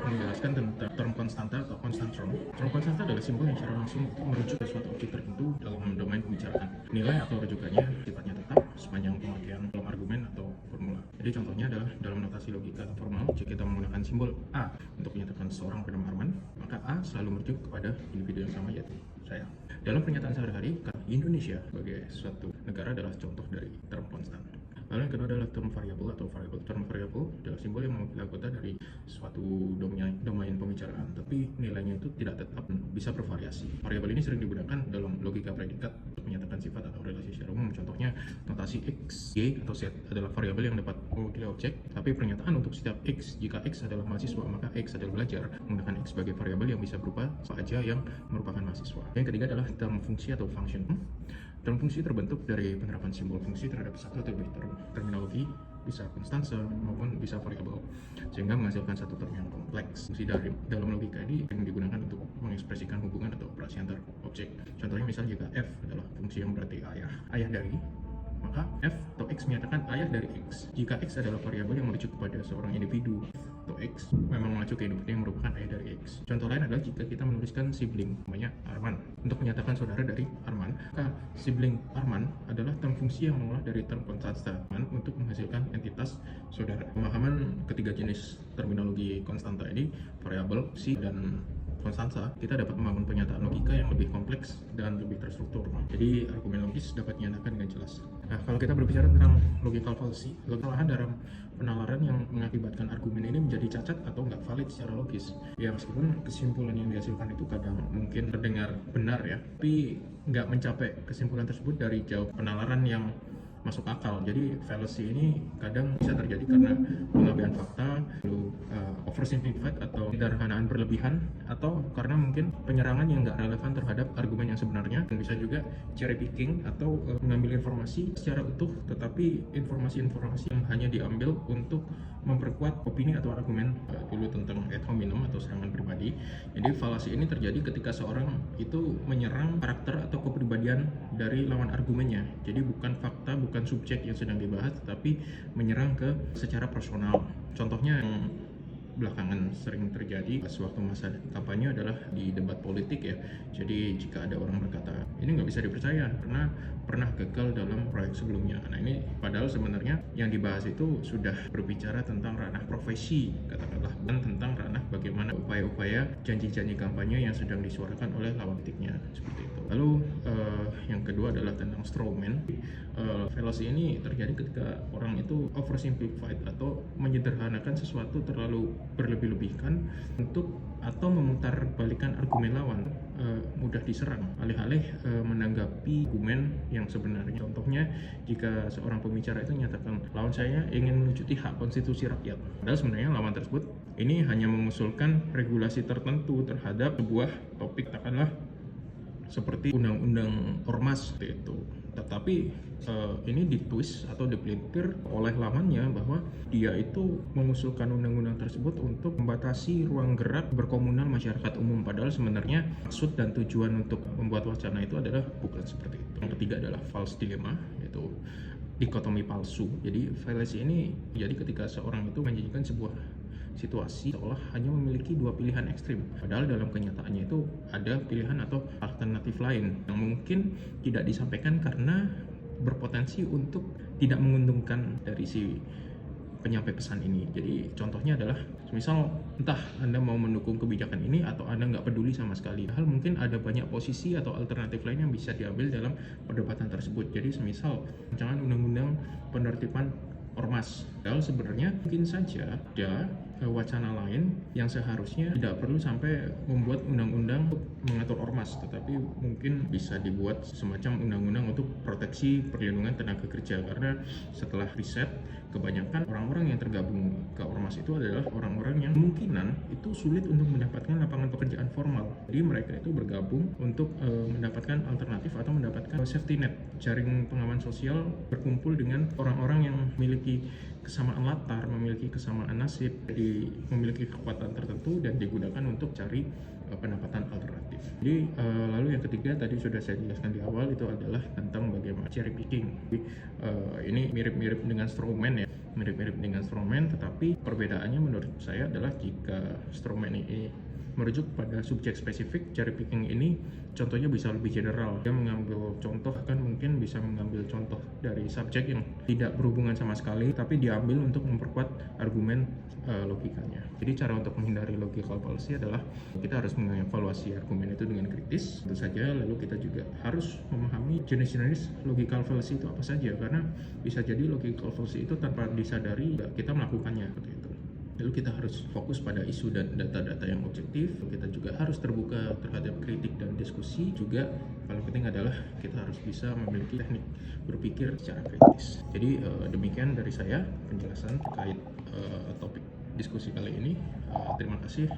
menjelaskan tentang term konstanta atau constant term. Term konstanta adalah simbol yang secara langsung merujuk ke suatu objek tertentu dalam domain pembicaraan. Nilai atau rujukannya sifatnya tetap sepanjang pengertian dalam argumen atau formula. Jadi contohnya adalah dalam notasi logika atau formal, jika kita menggunakan simbol A untuk menyatakan seorang bernama Arman, maka A selalu merujuk kepada individu yang sama, yaitu saya. Dalam pernyataan sehari-hari, Indonesia sebagai suatu negara adalah contoh dari term konstan. Lalu yang kedua adalah term variabel atau variable. Term variabel adalah simbol yang mewakili anggota dari suatu domain pembicaraan, tapi nilainya itu tidak tetap, bisa bervariasi. Variabel ini sering digunakan dalam logika predikat untuk menyatakan sifat atau relasi secara umum. Contohnya, notasi X, Y, atau Z adalah variabel yang dapat mewakili objek, tapi pernyataan untuk setiap X, jika X adalah mahasiswa, maka X adalah belajar, menggunakan X sebagai variabel yang bisa berupa apa saja yang merupakan mahasiswa. Yang ketiga adalah term fungsi atau function. Term fungsi terbentuk dari penerapan simbol fungsi terhadap satu atau lebih terminologi, bisa konstansa maupun bisa variabel, sehingga menghasilkan satu term yang kompleks. Fungsi dalam logika ini yang digunakan untuk mengekspresikan hubungan atau operasi antar objek. Contohnya misalnya jika F adalah fungsi yang berarti ayah dari, maka F atau X menyatakan ayah dari X. Jika X adalah variabel yang merujuk kepada seorang individu, atau X memang mengacu ke individu yang merupakan ayah dari X. Contoh lain adalah jika kita menuliskan sibling, namanya Arman, untuk menyatakan saudara dari Arman, maka sibling Arman adalah term fungsi yang mengolah dari term konstanta untuk menghasilkan entitas saudara. Pemahaman ketiga jenis terminologi konstanta ini, variabel, fungsi, dan konstansa, kita dapat membangun pernyataan logika yang lebih kompleks dan lebih terstruktur. Jadi argumen logis dapat dinyatakan dengan jelas. Nah, kalau kita berbicara tentang logical fallacy, kesalahan dalam penalaran yang mengakibatkan argumen ini menjadi cacat atau nggak valid secara logis. Ya, meskipun kesimpulan yang dihasilkan itu kadang mungkin terdengar benar ya, tapi nggak mencapai kesimpulan tersebut dari jauh penalaran yang masuk akal. Jadi fallacy ini kadang bisa terjadi karena pengabaian fakta, lalu oversimplified atau sederhanaan berlebihan, atau karena mungkin penyerangan yang nggak relevan terhadap argumen yang sebenarnya. Dan bisa juga cherry picking atau mengambil informasi secara utuh, tetapi informasi-informasi yang hanya diambil untuk memperkuat opini atau argumen dulu tentang ad hominem atau serangan pribadi. Jadi fallacy ini terjadi ketika seorang itu menyerang karakter atau kepribadian dari lawan argumennya. Jadi bukan fakta, bukan subjek yang sedang dibahas, tetapi menyerang ke secara personal. Contohnya yang belakangan sering terjadi sewaktu masa kampanye adalah di debat politik ya. Jadi jika ada orang berkata ini nggak bisa dipercaya karena pernah gagal dalam proyek sebelumnya. Nah, ini padahal sebenarnya yang dibahas itu sudah berbicara tentang ranah profesi, katakanlah, dan tentang ranah bagaimana upaya-upaya janji-janji kampanye yang sedang disuarakan oleh lawan politiknya, seperti itu. Lalu yang kedua adalah tentang strawman. Fallacy ini terjadi ketika orang itu oversimplified atau menyederhanakan sesuatu terlalu berlebih-lebihkan untuk atau memutarbalikkan argumen lawan, mudah diserang alih-alih menanggapi argumen yang sebenarnya. Contohnya jika seorang pembicara itu menyatakan lawan saya ingin melucuti hak konstitusi rakyat, padahal sebenarnya lawan tersebut ini hanya mengusulkan regulasi tertentu terhadap sebuah topik, katakanlah seperti undang-undang ormas itu. Tetapi ini ditwist atau dipelintir oleh lawannya bahwa dia itu mengusulkan undang-undang tersebut untuk membatasi ruang gerak berkomunal masyarakat umum, padahal sebenarnya maksud dan tujuan untuk membuat wacana itu adalah bukan seperti itu. Yang ketiga adalah false dilemma, yaitu dikotomi palsu. Jadi fallacy ini jadi ketika seorang itu menjanjikan sebuah situasi seolah hanya memiliki dua pilihan ekstrim, padahal dalam kenyataannya itu ada pilihan atau alternatif lain yang mungkin tidak disampaikan karena berpotensi untuk tidak menguntungkan dari si penyampai pesan ini. Jadi contohnya adalah misal entah Anda mau mendukung kebijakan ini atau Anda nggak peduli sama sekali, padahal mungkin ada banyak posisi atau alternatif lain yang bisa diambil dalam perdebatan tersebut. Jadi semisal rancangan undang-undang penertiban ormas, padahal sebenarnya mungkin saja ada wacana lain yang seharusnya tidak perlu sampai membuat undang-undang untuk mengatur ormas, tetapi mungkin bisa dibuat semacam undang-undang untuk proteksi perlindungan tenaga kerja, karena setelah riset kebanyakan orang-orang yang tergabung ke ormas itu adalah orang-orang yang kemungkinan itu sulit untuk mendapatkan lapangan pekerjaan formal. Jadi mereka itu bergabung untuk mendapatkan alternatif atau mendapatkan safety net, jaring pengaman sosial, berkumpul dengan orang-orang yang memiliki kesamaan latar, memiliki kesamaan nasib, jadi memiliki kekuatan tertentu dan digunakan untuk cari pendapatan alternatif. Jadi lalu yang ketiga tadi sudah saya jelaskan di awal, itu adalah tentang bagaimana cherry picking. Jadi, ini mirip-mirip dengan strawman ya. mirip-mirip dengan strongman, tetapi perbedaannya menurut saya adalah jika strongman ini merujuk pada subjek spesifik, cherry picking ini contohnya bisa lebih general. Dia mengambil contoh, kan mungkin bisa mengambil contoh dari subjek yang tidak berhubungan sama sekali, tapi diambil untuk memperkuat argumen logikanya. Jadi cara untuk menghindari logical fallacy adalah kita harus mengevaluasi argumen itu dengan kritis, tentu saja. Lalu kita juga harus memahami jenis-jenis logical fallacy itu apa saja, karena bisa jadi logical fallacy itu tanpa disadari kita melakukannya seperti itu. Lalu kita harus fokus pada isu dan data-data yang objektif. Kita juga harus terbuka terhadap kritik dan diskusi. Juga paling penting adalah kita harus bisa memiliki teknik berpikir secara kritis. Jadi demikian dari saya penjelasan terkait topik diskusi kali ini. Terima kasih.